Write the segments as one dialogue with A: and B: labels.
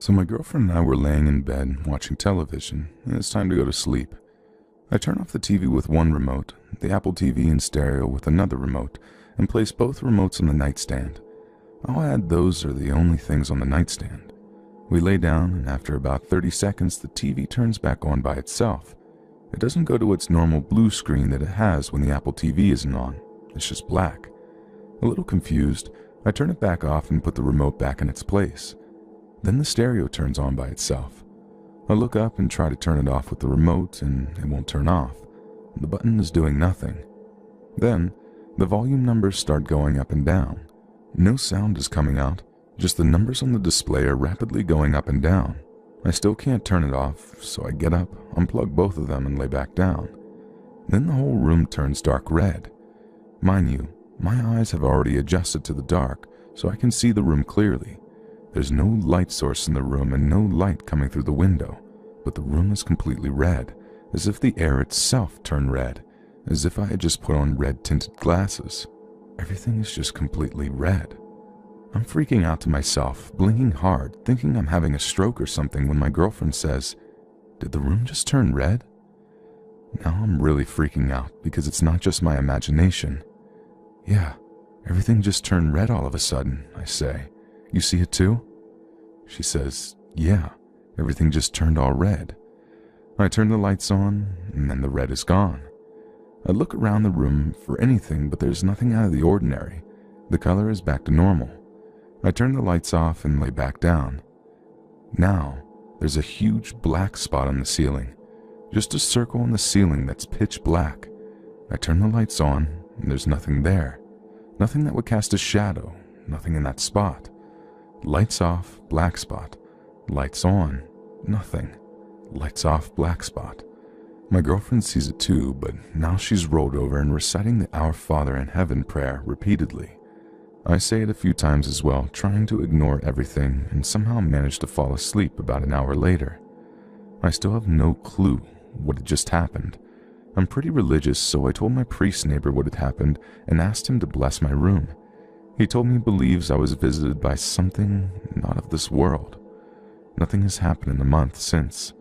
A: So my girlfriend and I were laying in bed watching television, and it's time to go to sleep. I turn off the TV with one remote, the Apple TV in stereo with another remote, and place both remotes on the nightstand. I'll add those are the only things on the nightstand. We lay down, and after about 30 seconds, the TV turns back on by itself. It doesn't go to its normal blue screen that it has when the Apple TV isn't on. It's just black. A little confused, I turn it back off and put the remote back in its place. Then the stereo turns on by itself. I look up and try to turn it off with the remote, and it won't turn off. The button is doing nothing. Then, the volume numbers start going up and down. No sound is coming out, just the numbers on the display are rapidly going up and down. I still can't turn it off, so I get up, unplug both of them, and lay back down. Then the whole room turns dark red. Mind you, my eyes have already adjusted to the dark, so I can see the room clearly. There's no light source in the room and no light coming through the window, but the room is completely red, as if the air itself turned red, as if I had just put on red-tinted glasses. Everything is just completely red. I'm freaking out to myself, blinking hard, thinking I'm having a stroke or something when my girlfriend says, "Did the room just turn red?" Now I'm really freaking out because it's not just my imagination. "Yeah, everything just turned red all of a sudden," I say. "You see it too?" She says, "Yeah, everything just turned all red." I turn the lights on, and then the red is gone. I look around the room for anything, but there's nothing out of the ordinary. The color is back to normal. I turn the lights off and lay back down. Now, there's a huge black spot on the ceiling. Just a circle on the ceiling that's pitch black. I turn the lights on, and there's nothing there. Nothing that would cast a shadow, nothing in that spot. Lights off, black spot. Lights on, nothing. Lights off, black spot. My girlfriend sees it too, but now she's rolled over and reciting the Our Father in Heaven prayer repeatedly. I say it a few times as well, trying to ignore everything, and somehow manage to fall asleep about an hour later. I still have no clue what had just happened. I'm pretty religious, so I told my priest neighbor what had happened and asked him to bless my room. He told me he believes I was visited by something not of this world. Nothing has happened in a month since.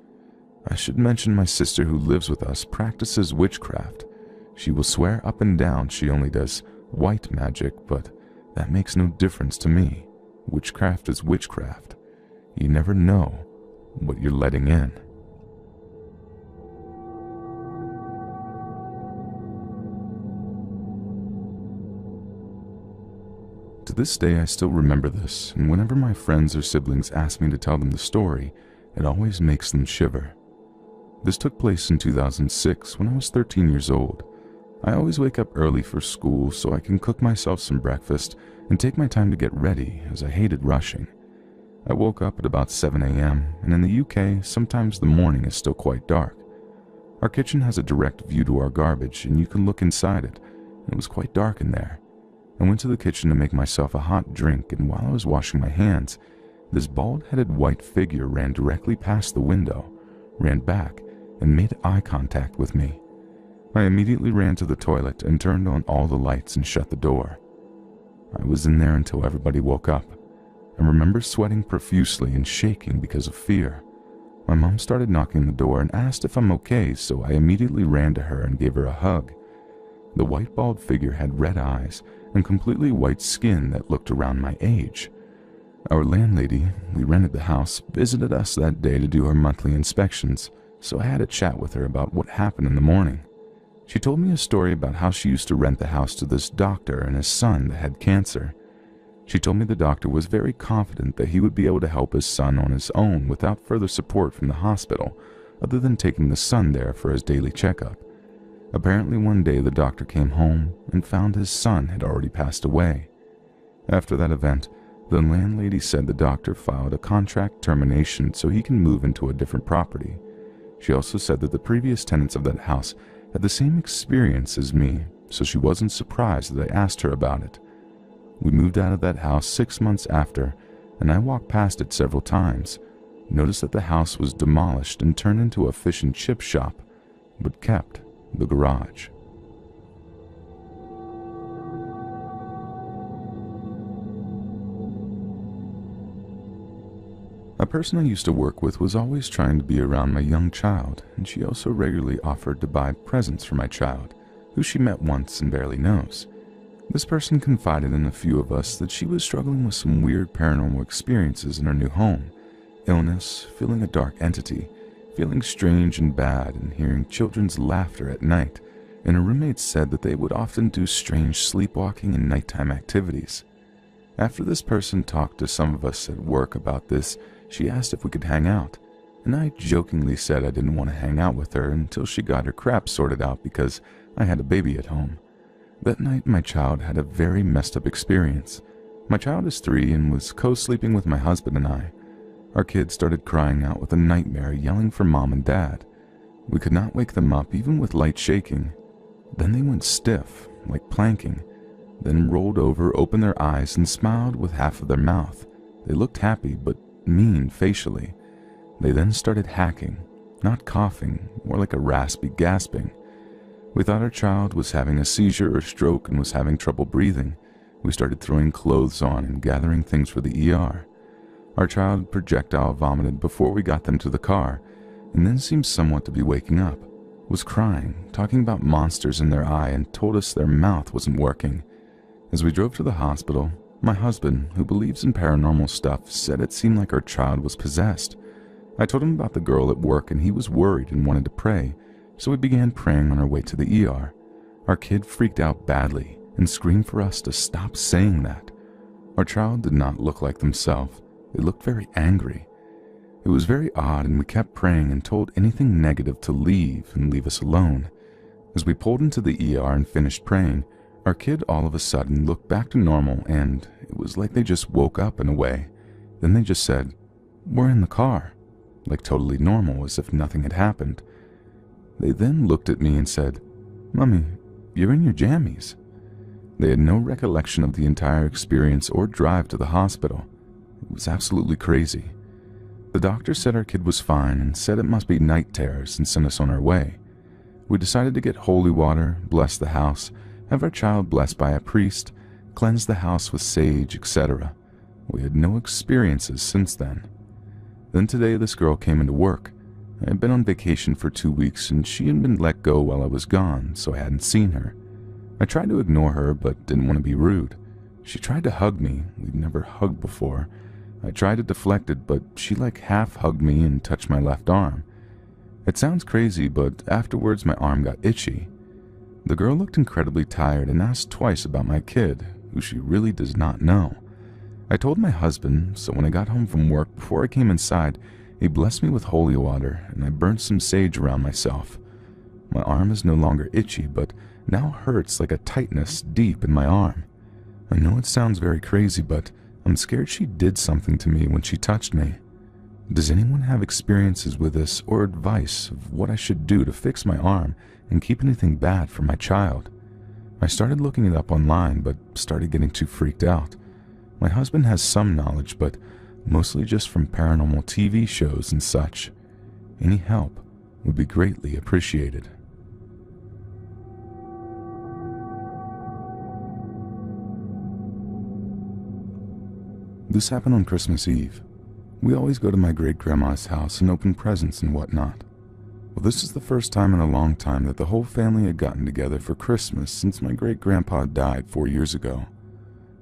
A: I should mention my sister who lives with us practices witchcraft. She will swear up and down she only does white magic, but that makes no difference to me. Witchcraft is witchcraft. You never know what you're letting in. To this day, I still remember this, and whenever my friends or siblings ask me to tell them the story, it always makes them shiver. This took place in 2006 when I was 13 years old. I always wake up early for school so I can cook myself some breakfast and take my time to get ready, as I hated rushing. I woke up at about 7 a.m., and in the UK, sometimes the morning is still quite dark. Our kitchen has a direct view to our garbage, and you can look inside it. It was quite dark in there. I went to the kitchen to make myself a hot drink, and while I was washing my hands, this bald-headed white figure ran directly past the window, ran back, and made eye contact with me. I immediately ran to the toilet and turned on all the lights and shut the door. I was in there until everybody woke up. I remember sweating profusely and shaking because of fear. My mom started knocking on the door and asked if I'm okay, so I immediately ran to her and gave her a hug. The white bald figure had red eyes and completely white skin that looked around my age. Our landlady, we rented the house, visited us that day to do her monthly inspections, so I had a chat with her about what happened in the morning. She told me a story about how she used to rent the house to this doctor and his son that had cancer. She told me the doctor was very confident that he would be able to help his son on his own without further support from the hospital, other than taking the son there for his daily checkup. Apparently one day the doctor came home and found his son had already passed away. After that event, the landlady said the doctor filed a contract termination so he can move into a different property. She also said that the previous tenants of that house had the same experience as me, so she wasn't surprised that I asked her about it. We moved out of that house 6 months after, and I walked past it several times, noticed that the house was demolished and turned into a fish and chip shop, but kept the garage. A person I used to work with was always trying to be around my young child, and she also regularly offered to buy presents for my child, who she met once and barely knows. This person confided in a few of us that she was struggling with some weird paranormal experiences in her new home: illness, feeling a dark entity, feeling strange and bad, and hearing children's laughter at night, and her roommates said that they would often do strange sleepwalking and nighttime activities. After this person talked to some of us at work about this, she asked if we could hang out, and I jokingly said I didn't want to hang out with her until she got her crap sorted out because I had a baby at home. That night, my child had a very messed up experience. My child is 3 and was co-sleeping with my husband and I. Our kid started crying out with a nightmare, yelling for mom and dad. We could not wake them up even with light shaking. Then they went stiff, like planking, then rolled over, opened their eyes, and smiled with half of their mouth. They looked happy, but mean facially. They then started hacking, not coughing, more like a raspy gasping. We thought our child was having a seizure or stroke and was having trouble breathing. We started throwing clothes on and gathering things for the ER. Our child projectile vomited before we got them to the car, and then seemed somewhat to be waking up, was crying, talking about monsters in their eye, and told us their mouth wasn't working. As we drove to the hospital, my husband, who believes in paranormal stuff, said it seemed like our child was possessed. I told him about the girl at work, and he was worried and wanted to pray, so we began praying on our way to the ER. Our kid freaked out badly and screamed for us to stop saying that. Our child did not look like themselves. They looked very angry. It was very odd, and we kept praying and told anything negative to leave and leave us alone. As we pulled into the ER and finished praying, our kid all of a sudden looked back to normal, and it was like they just woke up in a way. Then they just said, "We're in the car," like totally normal, as if nothing had happened. They then looked at me and said, "Mommy, you're in your jammies." They had no recollection of the entire experience or drive to the hospital. It was absolutely crazy. The doctor said our kid was fine and said it must be night terrors and sent us on our way. We decided to get holy water, bless the house, have our child blessed by a priest, cleanse the house with sage, etc. We had no experiences since then. Then today this girl came into work. I had been on vacation for 2 weeks and she had been let go while I was gone, so I hadn't seen her. I tried to ignore her but didn't want to be rude. She tried to hug me. We'd never hugged before. I tried to deflect it, but she like half hugged me and touched my left arm. It sounds crazy, but afterwards my arm got itchy. The girl looked incredibly tired and asked twice about my kid, who she really does not know. I told my husband, so when I got home from work, before I came inside, he blessed me with holy water, and I burned some sage around myself. My arm is no longer itchy, but now hurts like a tightness deep in my arm. I know it sounds very crazy, but I'm scared she did something to me when she touched me. Does anyone have experiences with this or advice of what I should do to fix my arm and keep anything bad from my child? I started looking it up online, but started getting too freaked out. My husband has some knowledge, but mostly just from paranormal TV shows and such. Any help would be greatly appreciated. This happened on Christmas Eve. We always go to my great-grandma's house and open presents and whatnot. Well, this is the first time in a long time that the whole family had gotten together for Christmas since my great-grandpa died 4 years ago.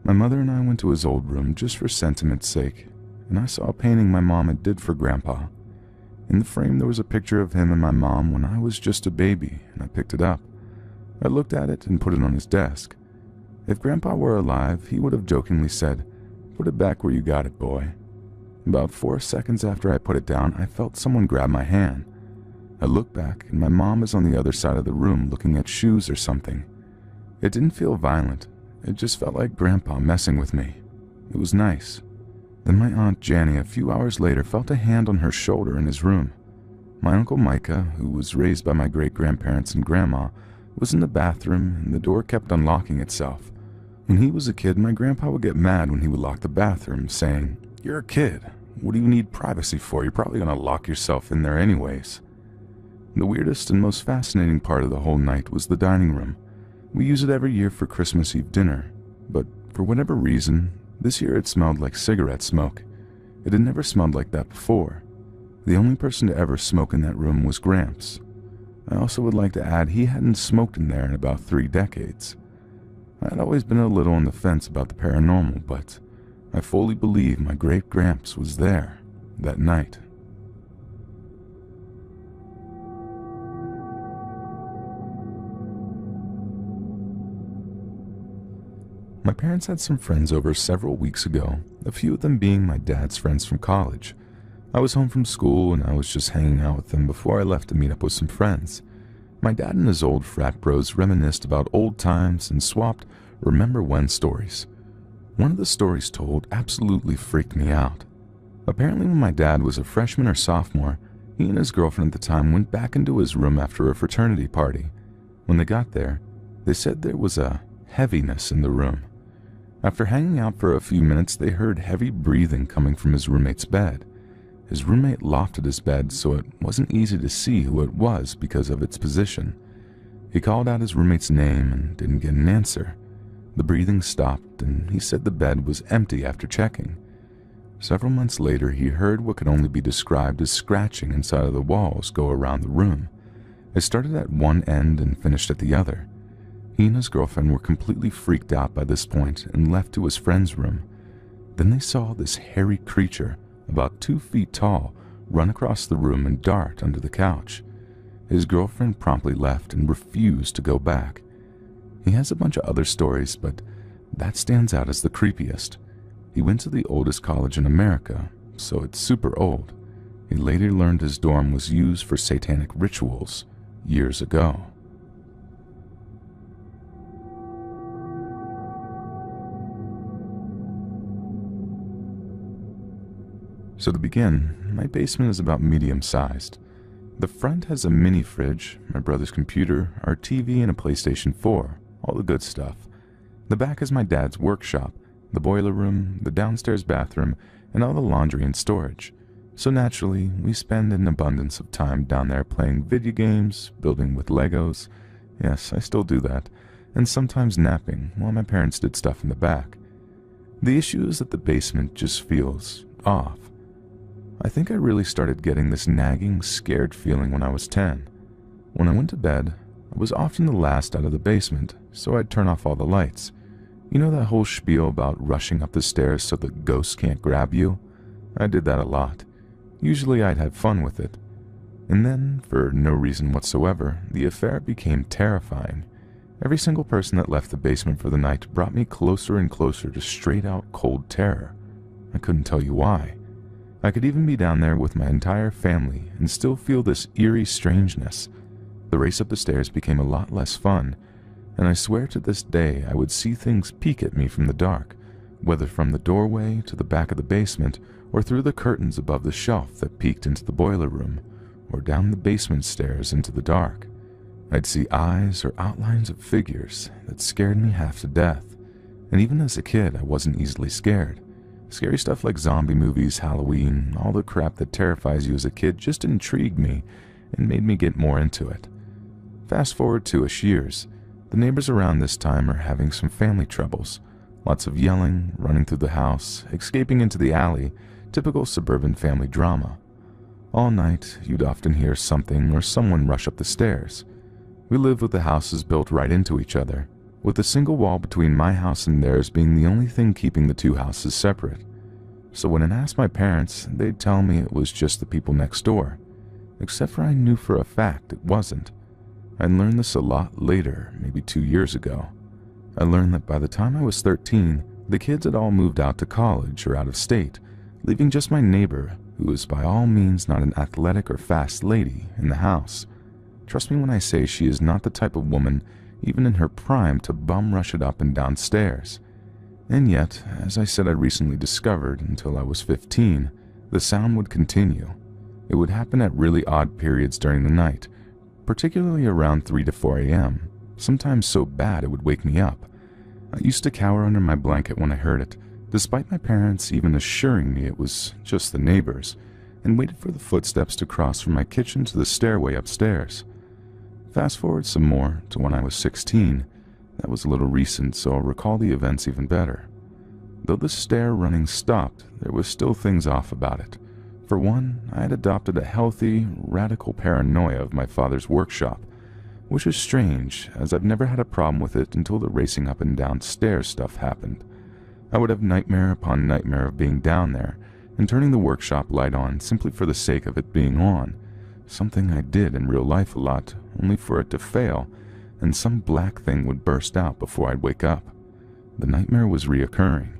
A: My mother and I went to his old room just for sentiment's sake, and I saw a painting my mom had did for Grandpa. In the frame there was a picture of him and my mom when I was just a baby, and I picked it up. I looked at it and put it on his desk. If Grandpa were alive, he would have jokingly said, "Put it back where you got it, boy." About 4 seconds after I put it down, I felt someone grab my hand. I looked back, and my mom is on the other side of the room looking at shoes or something. It didn't feel violent. It just felt like Grandpa messing with me. It was nice. Then my Aunt Janny a few hours later felt a hand on her shoulder in his room. My Uncle Micah, who was raised by my great-grandparents and Grandma, was in the bathroom and the door kept unlocking itself. When he was a kid, my grandpa would get mad when he would lock the bathroom, saying, "You're a kid. What do you need privacy for? You're probably going to lock yourself in there anyways." The weirdest and most fascinating part of the whole night was the dining room. We use it every year for Christmas Eve dinner, but for whatever reason, this year it smelled like cigarette smoke. It had never smelled like that before. The only person to ever smoke in that room was Gramps. I also would like to add he hadn't smoked in there in about 3 decades. I had always been a little on the fence about the paranormal, but I fully believe my great Gramps was there that night. My parents had some friends over several weeks ago, a few of them being my dad's friends from college. I was home from school and I was just hanging out with them before I left to meet up with some friends. My dad and his old frat bros reminisced about old times and swapped remember when stories. One of the stories told absolutely freaked me out. Apparently when my dad was a freshman or sophomore, he and his girlfriend at the time went back into his room after a fraternity party. When they got there, they said there was a heaviness in the room. After hanging out for a few minutes, they heard heavy breathing coming from his roommate's bed. His roommate lofted his bed so it wasn't easy to see who it was because of its position. He called out his roommate's name and didn't get an answer. The breathing stopped and he said the bed was empty after checking. Several months later, he heard what could only be described as scratching inside of the walls go around the room. It started at one end and finished at the other. He and his girlfriend were completely freaked out by this point and left to his friend's room. Then they saw this hairy creature, about 2 feet tall, run across the room and dart under the couch. His girlfriend promptly left and refused to go back. He has a bunch of other stories, but that stands out as the creepiest. He went to the oldest college in America, so it's super old. He later learned his dorm was used for satanic rituals years ago. So to begin, my basement is about medium-sized. The front has a mini fridge, my brother's computer, our TV, and a PlayStation 4, all the good stuff. The back is my dad's workshop, the boiler room, the downstairs bathroom, and all the laundry and storage. So naturally, we spend an abundance of time down there playing video games, building with Legos. Yes, I still do that, and sometimes napping while my parents did stuff in the back. The issue is that the basement just feels off. I think I really started getting this nagging, scared feeling when I was 10. When I went to bed, I was often the last out of the basement, so I'd turn off all the lights. You know that whole spiel about rushing up the stairs so that ghosts can't grab you? I did that a lot. Usually I'd have fun with it. And then, for no reason whatsoever, the affair became terrifying. Every single person that left the basement for the night brought me closer and closer to straight-out cold terror. I couldn't tell you why. I could even be down there with my entire family and still feel this eerie strangeness. The race up the stairs became a lot less fun, and I swear to this day I would see things peek at me from the dark, whether from the doorway to the back of the basement or through the curtains above the shelf that peeked into the boiler room, or down the basement stairs into the dark. I'd see eyes or outlines of figures that scared me half to death, and even as a kid I wasn't easily scared. Scary stuff like zombie movies, Halloween, all the crap that terrifies you as a kid just intrigued me and made me get more into it. Fast forward 2-ish years, the neighbors around this time are having some family troubles. Lots of yelling, running through the house, escaping into the alley, typical suburban family drama. All night, you'd often hear something or someone rush up the stairs. We lived with the houses built right into each other, with a single wall between my house and theirs being the only thing keeping the two houses separate. So when I asked my parents, they'd tell me it was just the people next door, except for I knew for a fact it wasn't. I learned this a lot later, maybe 2 years ago. I learned that by the time I was 13, the kids had all moved out to college or out of state, leaving just my neighbor, who is by all means not an athletic or fast lady, in the house. Trust me when I say she is not the type of woman, even in her prime, to bum rush it up and down stairs. And yet, as I said, I recently discovered, until I was 15, the sound would continue. It would happen at really odd periods during the night, particularly around 3 to 4 a.m., sometimes so bad it would wake me up. I used to cower under my blanket when I heard it, despite my parents even assuring me it was just the neighbors, and waited for the footsteps to cross from my kitchen to the stairway upstairs. Fast forward some more to when I was 16. That was a little recent, so I'll recall the events even better. Though the stair running stopped, there was still things off about it. For one, I had adopted a healthy, radical paranoia of my father's workshop, which is strange, as I've never had a problem with it until the racing up and down stairs stuff happened. I would have nightmare upon nightmare of being down there and turning the workshop light on simply for the sake of it being on, something I did in real life a lot, only for it to fail, and some black thing would burst out before I'd wake up. The nightmare was reoccurring.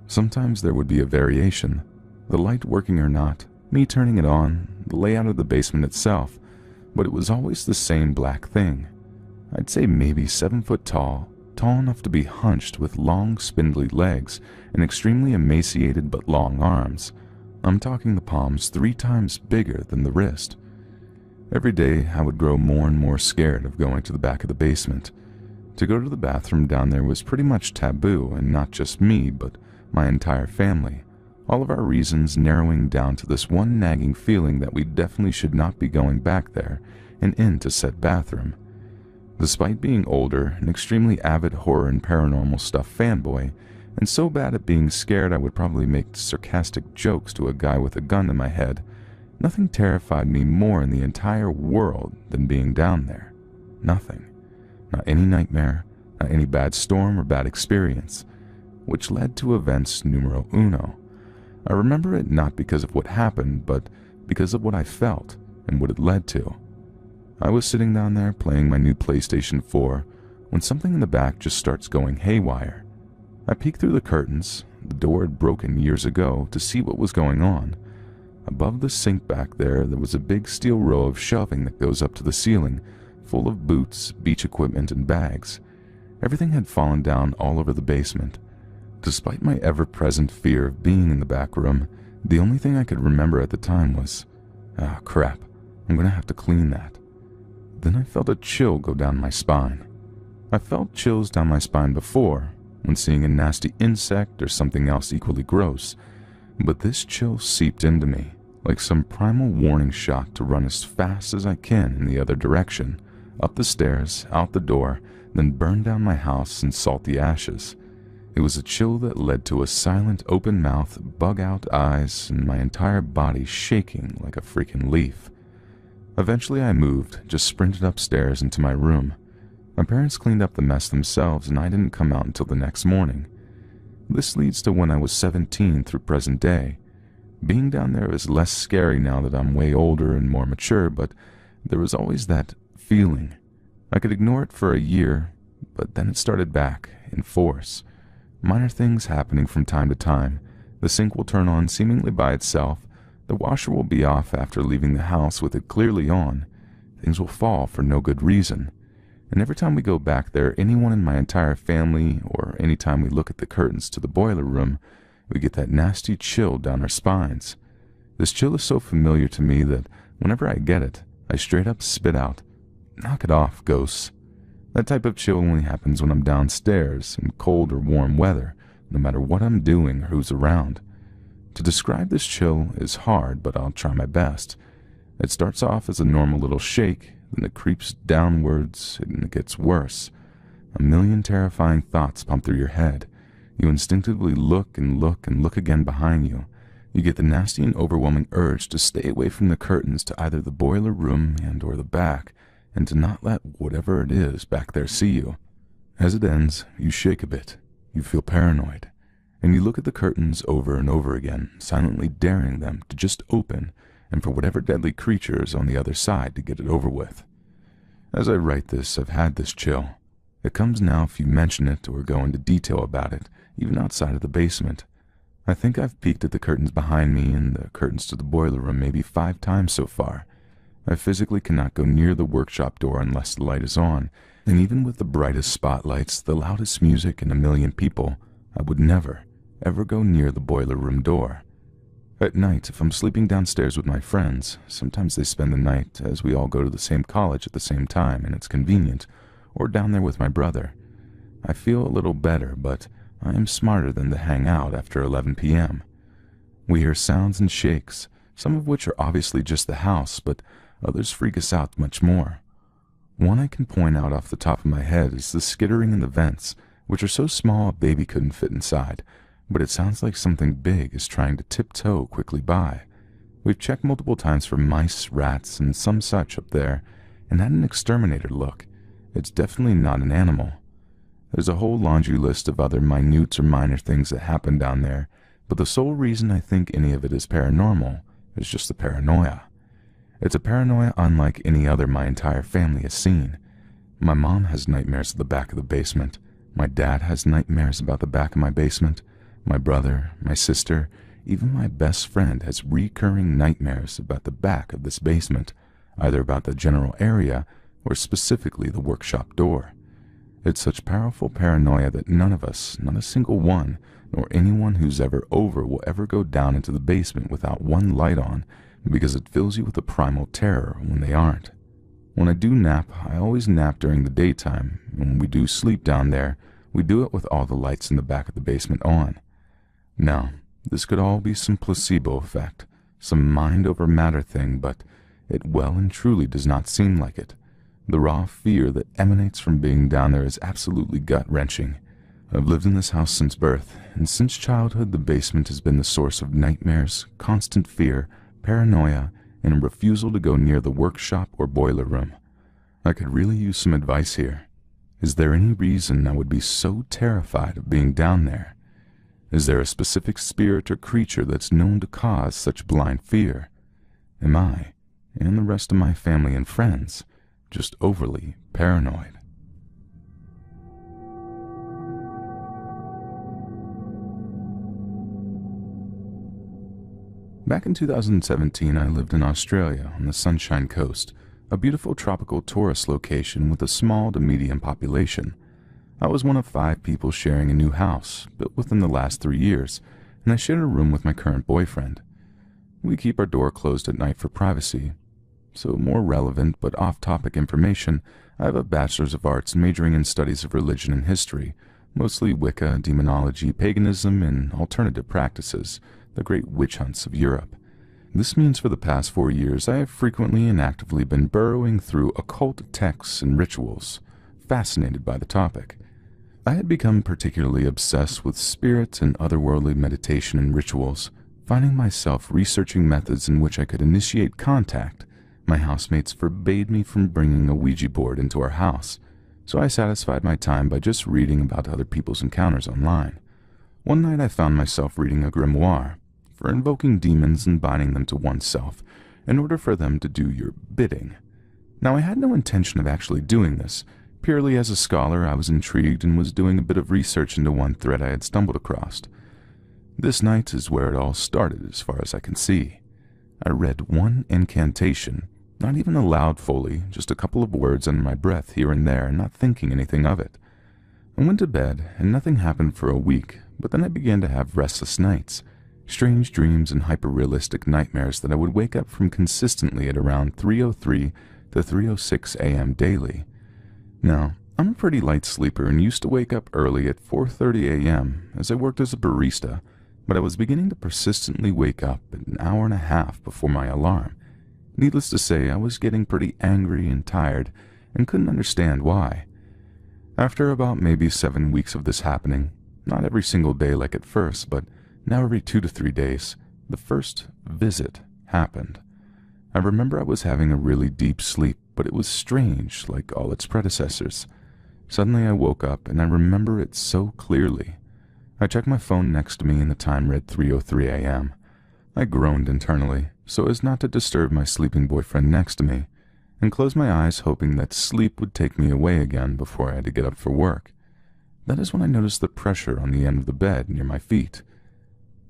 A: Sometimes there would be a variation, the light working or not, me turning it on, the layout of the basement itself, but it was always the same black thing. I'd say maybe 7 foot tall enough to be hunched with long spindly legs and extremely emaciated but long arms. I'm talking the palms 3 times bigger than the wrist. Every day I would grow more and more scared of going to the back of the basement. To go to the bathroom down there was pretty much taboo, and not just me, but my entire family. All of our reasons narrowing down to this one nagging feeling that we definitely should not be going back there and into said bathroom. Despite being older, an extremely avid horror and paranormal stuff fanboy, and so bad at being scared I would probably make sarcastic jokes to a guy with a gun in my head, nothing terrified me more in the entire world than being down there. Nothing. Not any nightmare, not any bad storm or bad experience, which led to events numero uno. I remember it not because of what happened, but because of what I felt and what it led to. I was sitting down there playing my new PlayStation 4 when something in the back just starts going haywire. I peeked through the curtains. The door had broken years ago to see what was going on. Above the sink back there was a big steel row of shelving that goes up to the ceiling, full of boots, beach equipment, and bags. Everything had fallen down all over the basement. Despite my ever-present fear of being in the back room, the only thing I could remember at the time was, "Ah, crap, I'm gonna have to clean that." Then I felt a chill go down my spine. I felt chills down my spine before, when seeing a nasty insect or something else equally gross, but this chill seeped into me, like some primal warning shot to run as fast as I can in the other direction, up the stairs, out the door, then burn down my house in salty ashes. It was a chill that led to a silent open mouth, bug-out eyes, and my entire body shaking like a freaking leaf. Eventually I moved, just sprinted upstairs into my room. My parents cleaned up the mess themselves, and I didn't come out until the next morning. This leads to when I was 17 through present day. Being down there is less scary now that I'm way older and more mature, but there was always that feeling. I could ignore it for a year, but then it started back, in force. Minor things happening from time to time. The sink will turn on seemingly by itself. The washer will be off after leaving the house with it clearly on. Things will fall for no good reason. And every time we go back there, anyone in my entire family, or any time we look at the curtains to the boiler room, we get that nasty chill down our spines. This chill is so familiar to me that whenever I get it, I straight up spit out, "Knock it off, ghosts." That type of chill only happens when I'm downstairs in cold or warm weather, no matter what I'm doing or who's around. To describe this chill is hard, but I'll try my best. It starts off as a normal little shake, then it creeps downwards, and it gets worse. A million terrifying thoughts pump through your head. You instinctively look and look and look again behind you. You get the nasty and overwhelming urge to stay away from the curtains to either the boiler room and or the back, and to not let whatever it is back there see you. As it ends, you shake a bit. You feel paranoid. And you look at the curtains over and over again, silently daring them to just open, and for whatever deadly creature is on the other side to get it over with. As I write this, I've had this chill. It comes now if you mention it or go into detail about it, even outside of the basement. I think I've peeked at the curtains behind me and the curtains to the boiler room maybe 5 times so far. I physically cannot go near the workshop door unless the light is on, and even with the brightest spotlights, the loudest music, and a million people, I would never, ever go near the boiler room door. At night, if I'm sleeping downstairs with my friends, sometimes they spend the night as we all go to the same college at the same time and it's convenient, or down there with my brother. I feel a little better, but I am smarter than to hang out after 11 p.m. We hear sounds and shakes, some of which are obviously just the house, but others freak us out much more. One I can point out off the top of my head is the skittering in the vents, which are so small a baby couldn't fit inside, but it sounds like something big is trying to tiptoe quickly by. We've checked multiple times for mice, rats, and some such up there, and had an exterminator look. It's definitely not an animal. There's a whole laundry list of other minute or minor things that happen down there, but the sole reason I think any of it is paranormal is just the paranoia. It's a paranoia unlike any other my entire family has seen. My mom has nightmares of the back of the basement. My dad has nightmares about the back of my basement. My brother, my sister, even my best friend has recurring nightmares about the back of this basement, either about the general area or specifically the workshop door. It's such powerful paranoia that none of us, not a single one, nor anyone who's ever over will ever go down into the basement without one light on, because it fills you with a primal terror when they aren't. When I do nap, I always nap during the daytime, and when we do sleep down there, we do it with all the lights in the back of the basement on. Now, this could all be some placebo effect, some mind over matter thing, but it well and truly does not seem like it. The raw fear that emanates from being down there is absolutely gut-wrenching. I've lived in this house since birth, and since childhood the basement has been the source of nightmares, constant fear, paranoia, and a refusal to go near the workshop or boiler room. I could really use some advice here. Is there any reason I would be so terrified of being down there? Is there a specific spirit or creature that's known to cause such blind fear? Am I, and the rest of my family and friends, just overly paranoid? Back in 2017, I lived in Australia on the Sunshine Coast, a beautiful tropical tourist location with a small to medium population. I was one of 5 people sharing a new house, built within the last 3 years, and I shared a room with my current boyfriend. We keep our door closed at night for privacy. So more relevant but off-topic information, I have a Bachelor's of Arts majoring in studies of religion and history, mostly Wicca, demonology, paganism, and alternative practices, the great witch hunts of Europe. This means for the past 4 years I have frequently and actively been burrowing through occult texts and rituals, fascinated by the topic. I had become particularly obsessed with spirit and otherworldly meditation and rituals, finding myself researching methods in which I could initiate contact. My housemates forbade me from bringing a Ouija board into our house, so I satisfied my time by just reading about other people's encounters online. One night I found myself reading a grimoire for invoking demons and binding them to oneself in order for them to do your bidding. Now, I had no intention of actually doing this. Purely as a scholar, I was intrigued and was doing a bit of research into one thread I had stumbled across. This night is where it all started, as far as I can see. I read one incantation, not even aloud fully, just a couple of words under my breath here and there, not thinking anything of it. I went to bed, and nothing happened for a week, but then I began to have restless nights, strange dreams and hyper-realistic nightmares that I would wake up from consistently at around 3:03 to 3:06 a.m. daily. Now, I'm a pretty light sleeper and used to wake up early at 4:30 a.m. as I worked as a barista, but I was beginning to persistently wake up an hour and a half before my alarm. Needless to say, I was getting pretty angry and tired and couldn't understand why. After about maybe 7 weeks of this happening, not every single day like at first, but now every 2 to 3 days, the first visit happened. I remember I was having a really deep sleep, but it was strange like all its predecessors. Suddenly I woke up and I remember it so clearly. I checked my phone next to me and the time read 3:03 a.m. I groaned internally, so as not to disturb my sleeping boyfriend next to me, and closed my eyes hoping that sleep would take me away again before I had to get up for work. That is when I noticed the pressure on the end of the bed near my feet.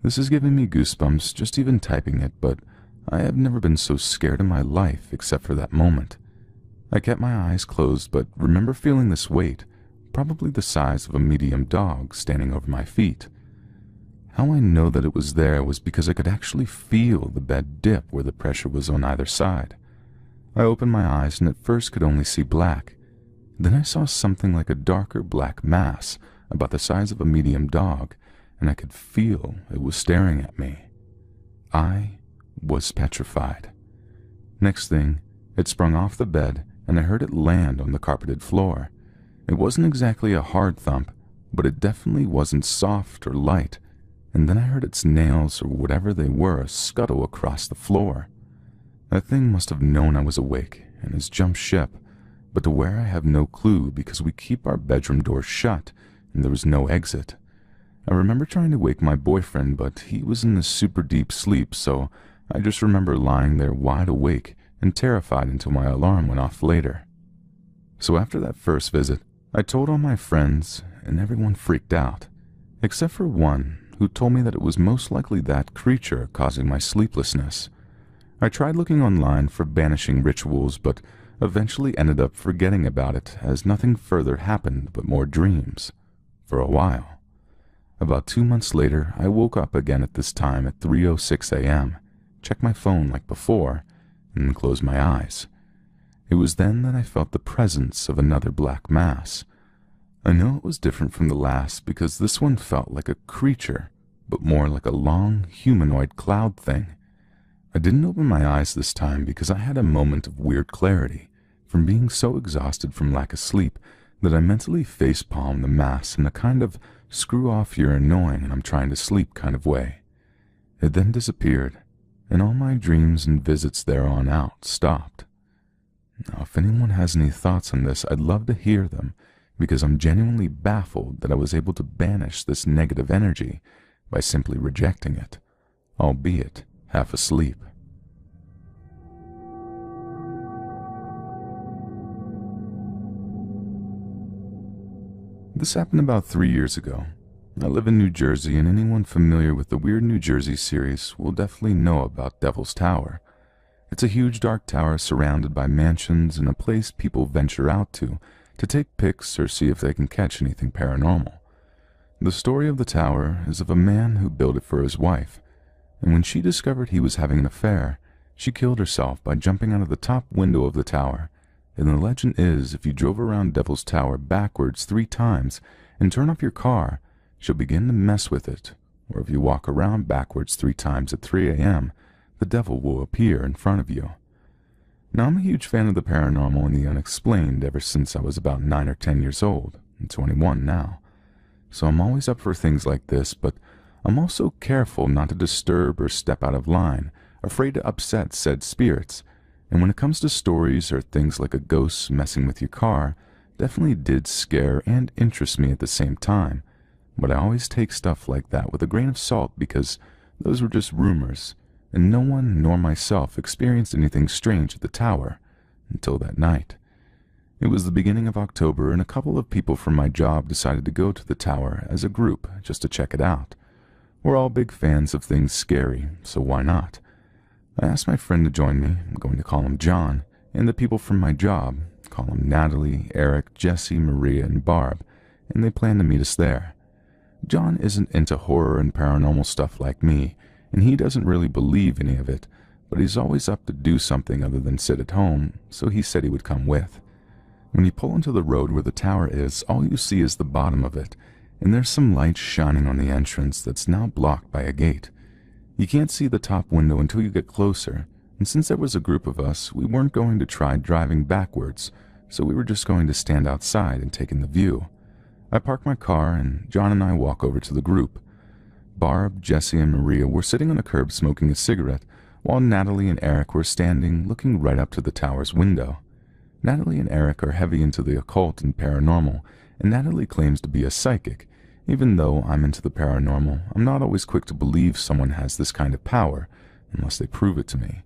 A: This is giving me goosebumps just even typing it, but I have never been so scared in my life except for that moment. I kept my eyes closed, but remember feeling this weight, probably the size of a medium dog, standing over my feet. How I know that it was there was because I could actually feel the bed dip where the pressure was on either side. I opened my eyes and at first could only see black. Then I saw something like a darker black mass, about the size of a medium dog, and I could feel it was staring at me. I was petrified. Next thing, it sprung off the bed and I heard it land on the carpeted floor. It wasn't exactly a hard thump, but it definitely wasn't soft or light. and then I heard its nails, or whatever they were, scuttle across the floor. That thing must have known I was awake and has jumped ship, but to where I have no clue because we keep our bedroom doors shut and there was no exit. I remember trying to wake my boyfriend, but he was in a super deep sleep, so I just remember lying there wide awake and terrified until my alarm went off later. So after that first visit, I told all my friends, and everyone freaked out, except for one who told me that it was most likely that creature causing my sleeplessness. I tried looking online for banishing rituals, but eventually ended up forgetting about it as nothing further happened but more dreams, for a while. About 2 months later, I woke up again at this time at 3:06 a.m., checked my phone like before, and then closed my eyes. It was then that I felt the presence of another black mass. I know it was different from the last because this one felt like a creature, but more like a long, humanoid cloud thing. I didn't open my eyes this time because I had a moment of weird clarity from being so exhausted from lack of sleep that I mentally facepalmed the mass in a kind of screw off you're annoying and I'm trying to sleep kind of way. It then disappeared, and all my dreams and visits there on out stopped. Now, if anyone has any thoughts on this, I'd love to hear them, because I'm genuinely baffled that I was able to banish this negative energy by simply rejecting it, albeit half asleep. This happened about 3 years ago. I live in New Jersey, and anyone familiar with the Weird New Jersey series will definitely know about Devil's Tower. It's a huge dark tower surrounded by mansions and a place people venture out to take pics or see if they can catch anything paranormal. The story of the tower is of a man who built it for his wife, and when she discovered he was having an affair, she killed herself by jumping out of the top window of the tower. And the legend is if you drove around Devil's Tower backwards 3 times and turn off your car, she'll begin to mess with it, or if you walk around backwards 3 times at 3 a.m., the devil will appear in front of you. Now, I'm a huge fan of the paranormal and the unexplained ever since I was about 9 or 10 years old. I'm 21 now. So I'm always up for things like this, but I'm also careful not to disturb or step out of line, afraid to upset said spirits. And when it comes to stories or things like a ghost messing with your car, definitely did scare and interest me at the same time. But I always take stuff like that with a grain of salt because those were just rumors, and no one nor myself experienced anything strange at the tower until that night. It was the beginning of October, and a couple of people from my job decided to go to the tower as a group just to check it out. We're all big fans of things scary, so why not? I asked my friend to join me, I'm going to call him John, and the people from my job, call them Natalie, Eric, Jesse, Maria, and Barb, and they planned to meet us there. John isn't into horror and paranormal stuff like me, and he doesn't really believe any of it, but he's always up to do something other than sit at home, so he said he would come with. When you pull into the road where the tower is, all you see is the bottom of it, and there's some light shining on the entrance that's now blocked by a gate. You can't see the top window until you get closer, and since there was a group of us, we weren't going to try driving backwards, so we were just going to stand outside and take in the view. I park my car, and John and I walk over to the group. Barb, Jesse, and Maria were sitting on the curb smoking a cigarette, while Natalie and Eric were standing looking right up to the tower's window. Natalie and Eric are heavy into the occult and paranormal, and Natalie claims to be a psychic. Even though I'm into the paranormal, I'm not always quick to believe someone has this kind of power, unless they prove it to me.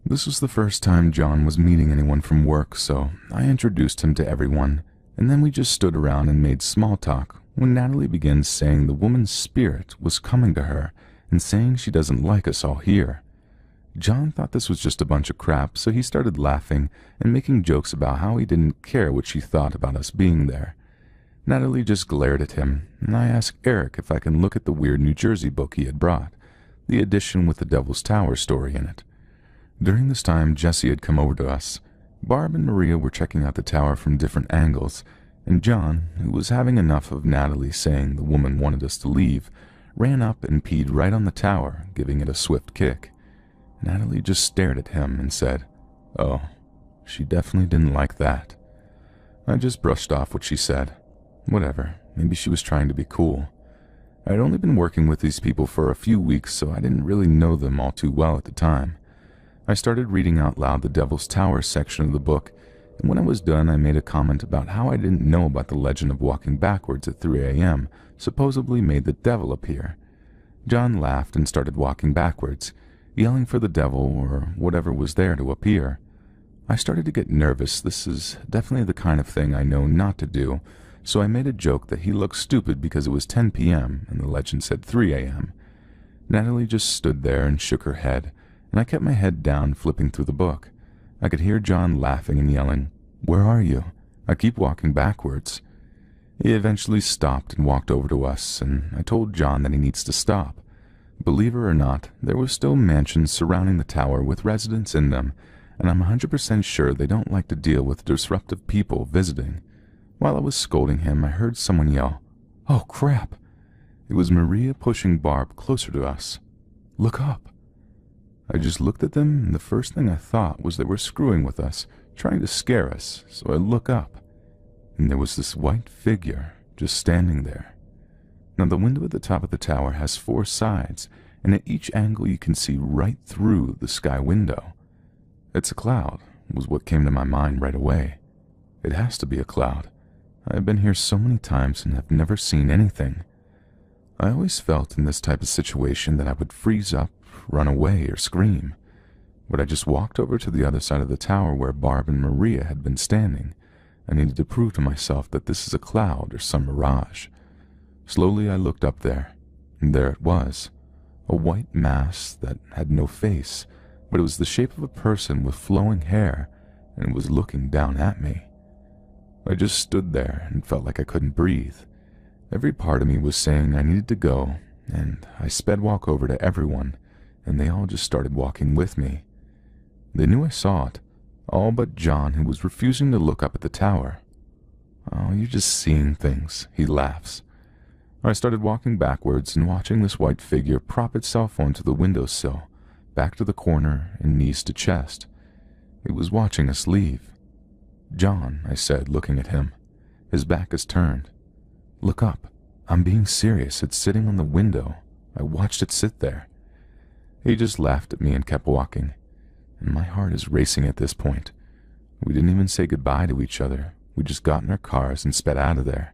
A: This was the first time John was meeting anyone from work, so I introduced him to everyone, and then we just stood around and made small talk when Natalie began saying the woman's spirit was coming to her and saying she doesn't like us all here. John thought this was just a bunch of crap, so he started laughing and making jokes about how he didn't care what she thought about us being there. Natalie just glared at him, and I asked Eric if I can look at the Weird New Jersey book he had brought, the edition with the Devil's Tower story in it. During this time, Jesse had come over to us. Barb and Maria were checking out the tower from different angles, and John, who was having enough of Natalie saying the woman wanted us to leave, ran up and peed right on the tower, giving it a swift kick. Natalie just stared at him and said, "Oh, she definitely didn't like that." I just brushed off what she said. Whatever, maybe she was trying to be cool. I had only been working with these people for a few weeks, so I didn't really know them all too well at the time. I started reading out loud the Devil's Tower section of the book, and when I was done, I made a comment about how I didn't know about the legend of walking backwards at 3 a.m. supposedly made the devil appear. John laughed and started walking backwards, yelling for the devil or whatever was there to appear. I started to get nervous. This is definitely the kind of thing I know not to do, so I made a joke that he looked stupid because it was 10 p.m. and the legend said 3 a.m. Natalie just stood there and shook her head, and I kept my head down, flipping through the book. I could hear John laughing and yelling, "Where are you? I keep walking backwards." He eventually stopped and walked over to us, and I told John that he needs to stop. Believe it or not, there were still mansions surrounding the tower with residents in them, and I'm 100% sure they don't like to deal with disruptive people visiting. While I was scolding him, I heard someone yell, "Oh crap!" It was Maria pushing Barb closer to us. "Look up." I just looked at them, and the first thing I thought was they were screwing with us, trying to scare us, so I look up, and there was this white figure just standing there. Now, the window at the top of the tower has 4 sides, and at each angle you can see right through the sky window. "It's a cloud," was what came to my mind right away. It has to be a cloud. I have been here so many times and have never seen anything. I always felt in this type of situation that I would freeze up, run away, or scream. But I just walked over to the other side of the tower where Barb and Maria had been standing. I needed to prove to myself that this is a cloud or some mirage. Slowly I looked up there, and there it was. A white mass that had no face, but it was the shape of a person with flowing hair, and it was looking down at me. I just stood there and felt like I couldn't breathe. Every part of me was saying I needed to go, and I sped walk over to everyone, and they all just started walking with me. They knew I saw it, all but John, who was refusing to look up at the tower. "Oh, you're just seeing things," he laughs. I started walking backwards and watching this white figure prop itself onto the windowsill, back to the corner and knees to chest. It was watching us leave. "John," I said, looking at him. His back is turned. "Look up. I'm being serious. It's sitting on the window. I watched it sit there." He just laughed at me and kept walking, and my heart is racing at this point. We didn't even say goodbye to each other. We just got in our cars and sped out of there.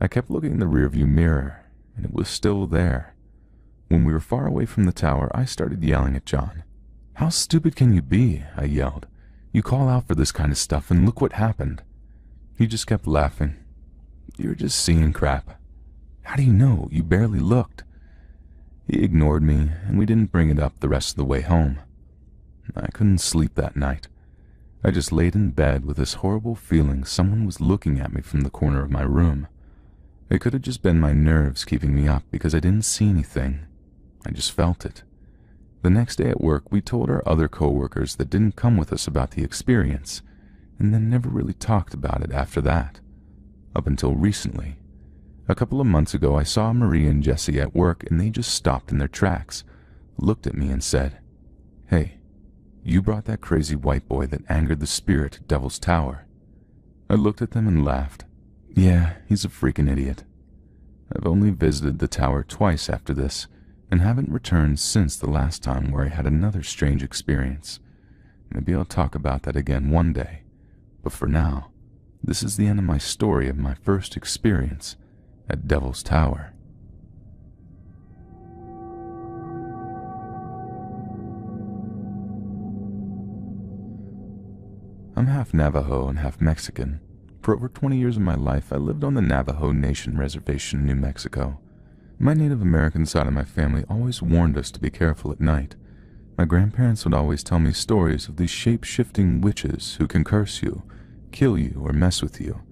A: I kept looking in the rearview mirror, and it was still there. When we were far away from the tower, I started yelling at John. "How stupid can you be?" I yelled. "You call out for this kind of stuff, and look what happened." He just kept laughing. "You're just seeing crap." "How do you know? You barely looked." He ignored me, and we didn't bring it up the rest of the way home. I couldn't sleep that night. I just laid in bed with this horrible feeling someone was looking at me from the corner of my room. It could have just been my nerves keeping me up because I didn't see anything. I just felt it. The next day at work, we told our other coworkers that didn't come with us about the experience, and then never really talked about it after that. Up until recently. A couple of months ago, I saw Marie and Jesse at work, and they just stopped in their tracks, looked at me and said, "Hey, you brought that crazy white boy that angered the spirit at Devil's Tower." I looked at them and laughed. "Yeah, he's a freaking idiot." I've only visited the tower twice after this, and haven't returned since the last time where I had another strange experience. Maybe I'll talk about that again one day, but for now, this is the end of my story of my first experience at Devil's Tower. I'm half Navajo and half Mexican. For over 20 years of my life, I lived on the Navajo Nation Reservation in New Mexico. My Native American side of my family always warned us to be careful at night. My grandparents would always tell me stories of these shape-shifting witches who can curse you, kill you, or mess with you.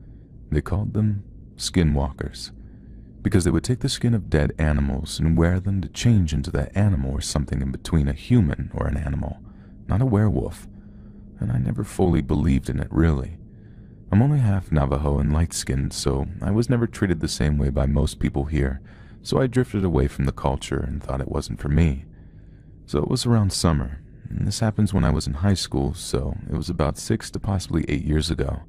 A: They called them skinwalkers, because they would take the skin of dead animals and wear them to change into that animal or something in between a human or an animal, not a werewolf. And I never fully believed in it, really. I'm only half Navajo and light-skinned, so I was never treated the same way by most people here, so I drifted away from the culture and thought it wasn't for me. So it was around summer, and this happens when I was in high school, so it was about 6 to possibly 8 years ago.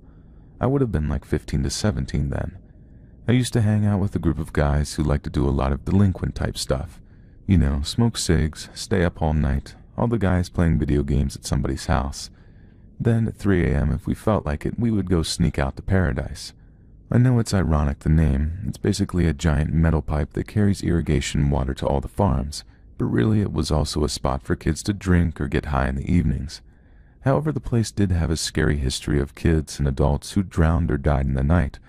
A: I would have been like 15 to 17 then. I used to hang out with a group of guys who liked to do a lot of delinquent type stuff. You know, smoke cigs, stay up all night, all the guys playing video games at somebody's house. Then at 3 a.m., if we felt like it, we would go sneak out to Paradise. I know it's ironic, the name. It's basically a giant metal pipe that carries irrigation water to all the farms, but really it was also a spot for kids to drink or get high in the evenings. However, the place did have a scary history of kids and adults who drowned or died in the night,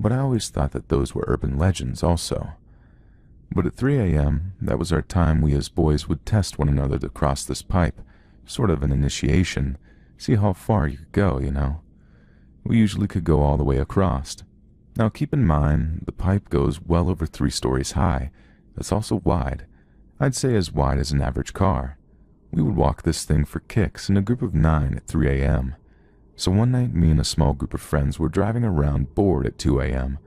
A: but I always thought that those were urban legends also. But at 3 a.m., that was our time we as boys would test one another to cross this pipe, sort of an initiation, see how far you could go, you know. We usually could go all the way across. Now keep in mind, the pipe goes well over 3 stories high. It's also wide. I'd say as wide as an average car. We would walk this thing for kicks in a group of 9 at 3 a.m. So one night, me and a small group of friends were driving around bored at 2 a.m.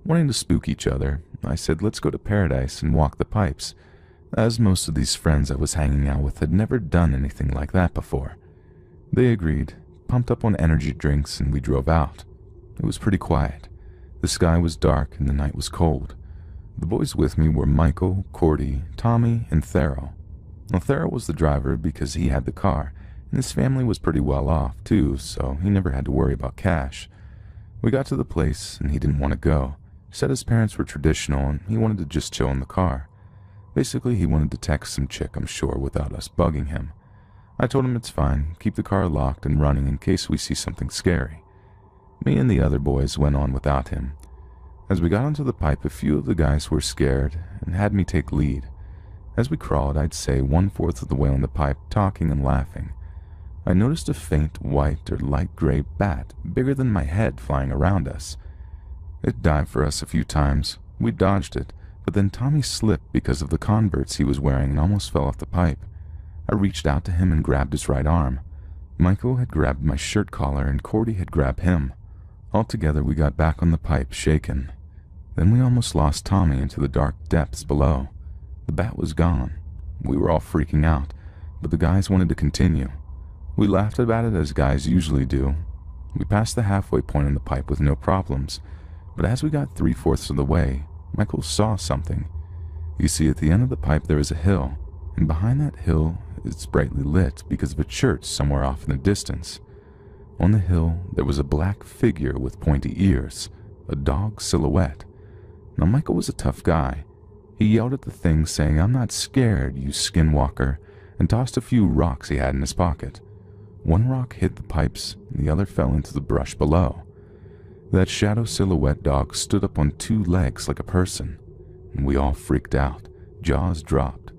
A: Wanting to spook each other, I said, let's go to Paradise and walk the pipes, as most of these friends I was hanging out with had never done anything like that before. They agreed, pumped up on energy drinks, and we drove out. It was pretty quiet. The sky was dark and the night was cold. The boys with me were Michael, Cordy, Tommy, and Thero. Now, Thero was the driver because he had the car, and his family was pretty well off, too, so he never had to worry about cash. We got to the place, and he didn't want to go. Said his parents were traditional, and he wanted to just chill in the car. Basically, he wanted to text some chick, I'm sure, without us bugging him. I told him it's fine, keep the car locked and running in case we see something scary. Me and the other boys went on without him. As we got onto the pipe, a few of the guys were scared and had me take lead. As we crawled, I'd say 1/4 of the way on the pipe, talking and laughing. I noticed a faint white or light gray bat, bigger than my head, flying around us. It dived for us a few times. We dodged it, but then Tommy slipped because of the Converse he was wearing and almost fell off the pipe. I reached out to him and grabbed his right arm. Michael had grabbed my shirt collar and Cordy had grabbed him. Altogether, we got back on the pipe, shaken. Then we almost lost Tommy into the dark depths below. The bat was gone. We were all freaking out, but the guys wanted to continue. We laughed about it as guys usually do. We passed the halfway point in the pipe with no problems, but as we got 3/4 of the way, Michael saw something. You see, at the end of the pipe there is a hill, and behind that hill it's brightly lit because of a church somewhere off in the distance. On the hill there was a black figure with pointy ears, a dog silhouette. Now Michael was a tough guy. He yelled at the thing saying, "I'm not scared, you skinwalker," and tossed a few rocks he had in his pocket. One rock hit the pipes, and the other fell into the brush below. That shadow silhouette dog stood up on 2 legs like a person, and we all freaked out, jaws dropped.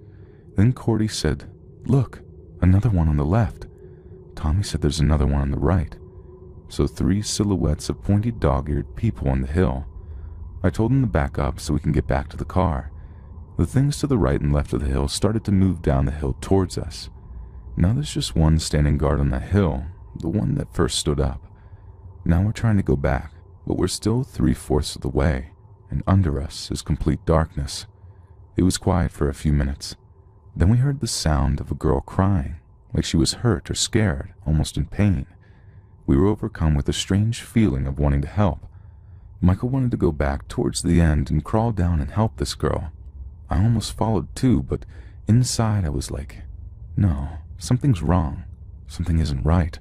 A: Then Cordy said, "Look, another one on the left." Tommy said there's another one on the right. So 3 silhouettes of pointy dog-eared people on the hill. I told them to back up so we can get back to the car. The things to the right and left of the hill started to move down the hill towards us. Now there's just one standing guard on that hill, the one that first stood up. Now we're trying to go back, but we're still 3/4 of the way, and under us is complete darkness. It was quiet for a few minutes. Then we heard the sound of a girl crying, like she was hurt or scared, almost in pain. We were overcome with a strange feeling of wanting to help. Michael wanted to go back towards the end and crawl down and help this girl. I almost followed too, but inside I was like, no, something's wrong. Something isn't right.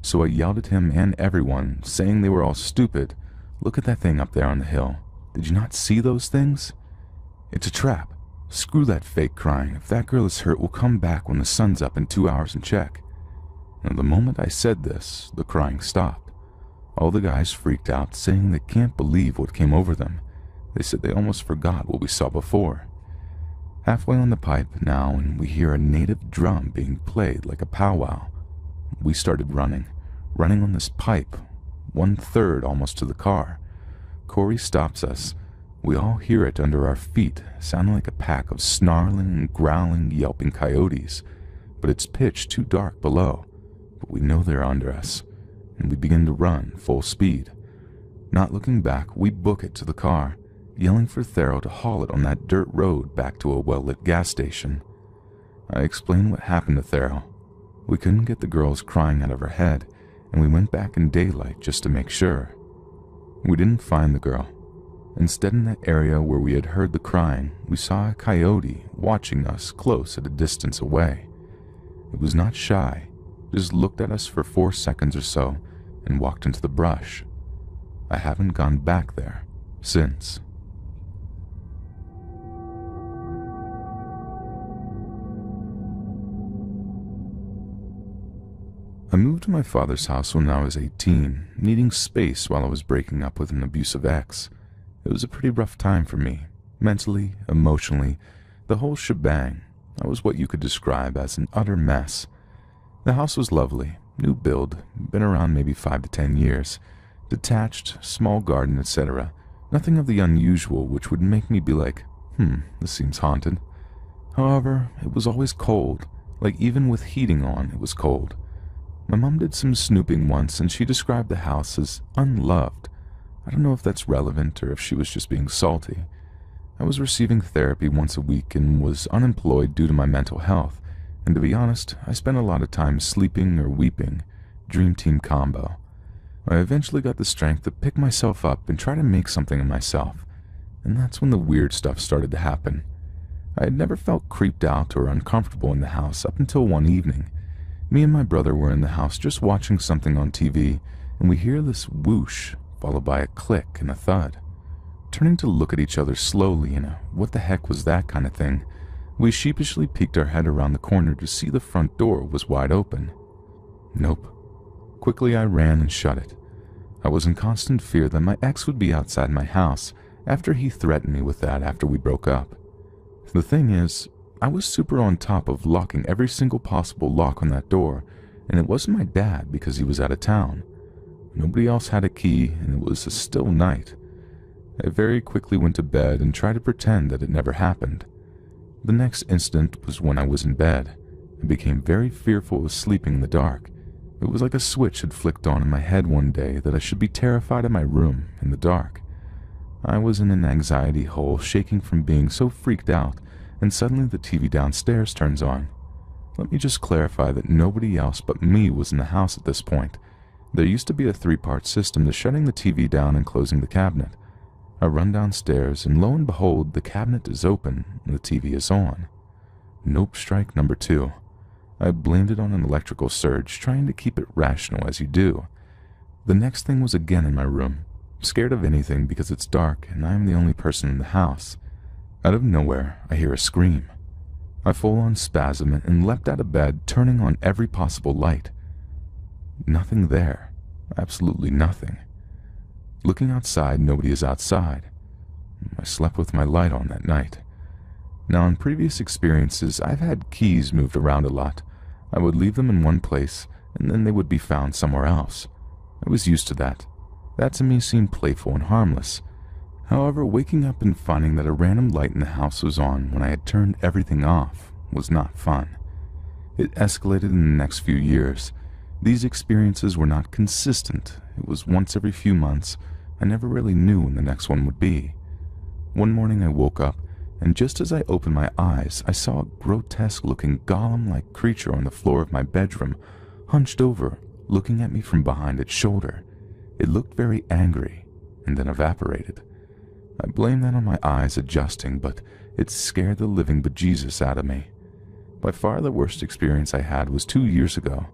A: So I yelled at him and everyone, saying they were all stupid. Look at that thing up there on the hill. Did you not see those things? It's a trap. Screw that fake crying. If that girl is hurt, we'll come back when the sun's up in 2 hours and check. And the moment I said this, the crying stopped. All the guys freaked out, saying they can't believe what came over them. They said they almost forgot what we saw before. Halfway on the pipe now, and we hear a native drum being played like a powwow. We started running on this pipe, 1/3 almost to the car. Corey stops us. We all hear it under our feet, sounding like a pack of snarling, growling, yelping coyotes, but it's pitch too dark below. But we know they're under us, and we begin to run full speed. Not looking back, we book it to the car, yelling for Thero to haul it on that dirt road back to a well-lit gas station. I explained what happened to Thero. We couldn't get the girls crying out of her head, and we went back in daylight just to make sure. We didn't find the girl. Instead, in that area where we had heard the crying, we saw a coyote watching us close at a distance away. It was not shy, just looked at us for 4 seconds or so and walked into the brush. I haven't gone back there since. I moved to my father's house when I was 18, needing space while I was breaking up with an abusive ex. It was a pretty rough time for me, mentally, emotionally, the whole shebang. I was what you could describe as an utter mess. The house was lovely, new build, been around maybe 5 to 10 years, detached, small garden, etc. Nothing of the unusual which would make me be like, this seems haunted. However, it was always cold, like even with heating on, it was cold. My mom did some snooping once and she described the house as unloved. I don't know if that's relevant or if she was just being salty. I was receiving therapy once a week and was unemployed due to my mental health, and to be honest, I spent a lot of time sleeping or weeping, dream team combo. I eventually got the strength to pick myself up and try to make something of myself, and that's when the weird stuff started to happen. I had never felt creeped out or uncomfortable in the house up until one evening. Me and my brother were in the house just watching something on TV, and we hear this whoosh, followed by a click and a thud. Turning to look at each other slowly in a what the heck was that kind of thing, we sheepishly peeked our head around the corner to see the front door was wide open. Nope. Quickly I ran and shut it. I was in constant fear that my ex would be outside my house after he threatened me with that after we broke up. The thing is, I was super on top of locking every single possible lock on that door, and it wasn't my dad because he was out of town. Nobody else had a key, and it was a still night. I very quickly went to bed and tried to pretend that it never happened. The next instant was when I was in bed. I became very fearful of sleeping in the dark. It was like a switch had flicked on in my head one day that I should be terrified of my room in the dark. I was in an anxiety hole, shaking from being so freaked out, and suddenly the TV downstairs turns on. Let me just clarify that nobody else but me was in the house at this point. There used to be a 3-part system to shutting the TV down and closing the cabinet. I run downstairs, and lo and behold, the cabinet is open and the TV is on. Nope, strike number 2. I blamed it on an electrical surge, trying to keep it rational as you do. The next thing was again in my room, scared of anything because it's dark and I am the only person in the house. Out of nowhere, I hear a scream. I full-on spasm and leapt out of bed, turning on every possible light. Nothing there. Absolutely nothing. Looking outside, nobody is outside. I slept with my light on that night. Now, in previous experiences, I've had keys moved around a lot. I would leave them in one place, and then they would be found somewhere else. I was used to that. That to me seemed playful and harmless. However, waking up and finding that a random light in the house was on when I had turned everything off was not fun. It escalated in the next few years. These experiences were not consistent. It was once every few months. I never really knew when the next one would be. One morning I woke up, and just as I opened my eyes, I saw a grotesque-looking golem-like creature on the floor of my bedroom, hunched over, looking at me from behind its shoulder. It looked very angry, and then evaporated. I blame that on my eyes adjusting, but it scared the living bejesus out of me. By far the worst experience I had was 2 years ago.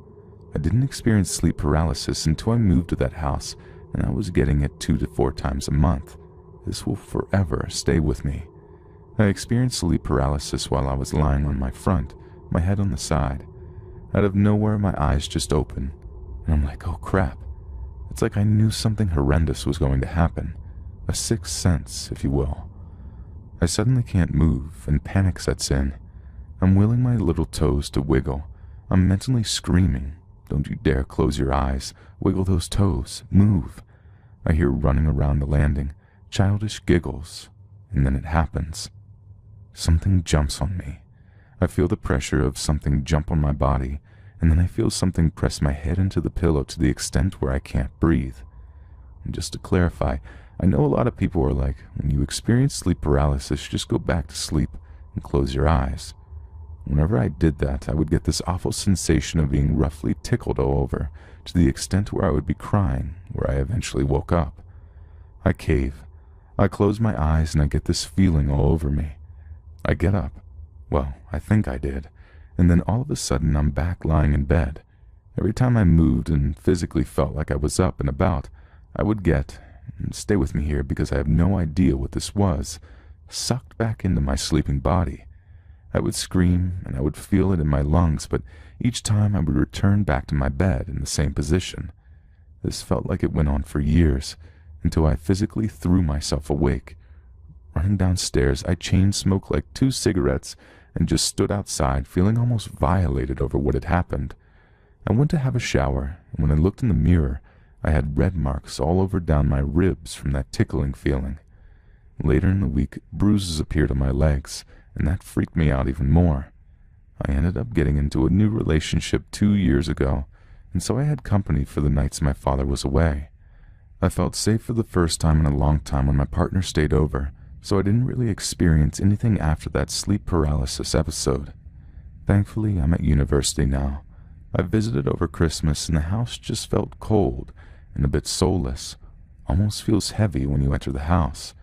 A: I didn't experience sleep paralysis until I moved to that house, and I was getting it 2 to 4 times a month. This will forever stay with me. I experienced sleep paralysis while I was lying on my front, my head on the side. Out of nowhere, my eyes just open, and I'm like, oh crap. It's like I knew something horrendous was going to happen. A sixth sense, if you will. I suddenly can't move, and panic sets in. I'm willing my little toes to wiggle. I'm mentally screaming, don't you dare close your eyes, wiggle those toes, move. I hear running around the landing, childish giggles, and then it happens. Something jumps on me. I feel the pressure of something jump on my body, and then I feel something press my head into the pillow to the extent where I can't breathe. And just to clarify, I know a lot of people are like, when you experience sleep paralysis, just go back to sleep and close your eyes. Whenever I did that, I would get this awful sensation of being roughly tickled all over, to the extent where I would be crying, where I eventually woke up. I cave. I close my eyes and I get this feeling all over me. I get up. Well, I think I did. And then all of a sudden I'm back lying in bed. Every time I moved and physically felt like I was up and about, I would get, and stay with me here because I have no idea what this was, sucked back into my sleeping body. I would scream and I would feel it in my lungs, but each time I would return back to my bed in the same position. This felt like it went on for years, until I physically threw myself awake. Running downstairs, I chain-smoked like 2 cigarettes and just stood outside feeling almost violated over what had happened. I went to have a shower, and when I looked in the mirror, I had red marks all over down my ribs from that tickling feeling. Later in the week, bruises appeared on my legs, and that freaked me out even more. I ended up getting into a new relationship 2 years ago, and so I had company for the nights my father was away. I felt safe for the first time in a long time when my partner stayed over, so I didn't really experience anything after that sleep paralysis episode. Thankfully, I'm at university now. I visited over Christmas and the house just felt cold and a bit soulless. Almost feels heavy when you enter the house.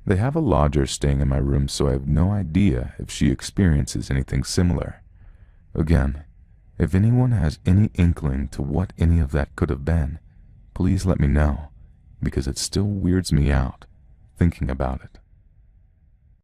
A: They have a lodger staying in my room, so I have no idea if she experiences anything similar. Again, if anyone has any inkling to what any of that could have been, please let me know, because it still weirds me out thinking about it.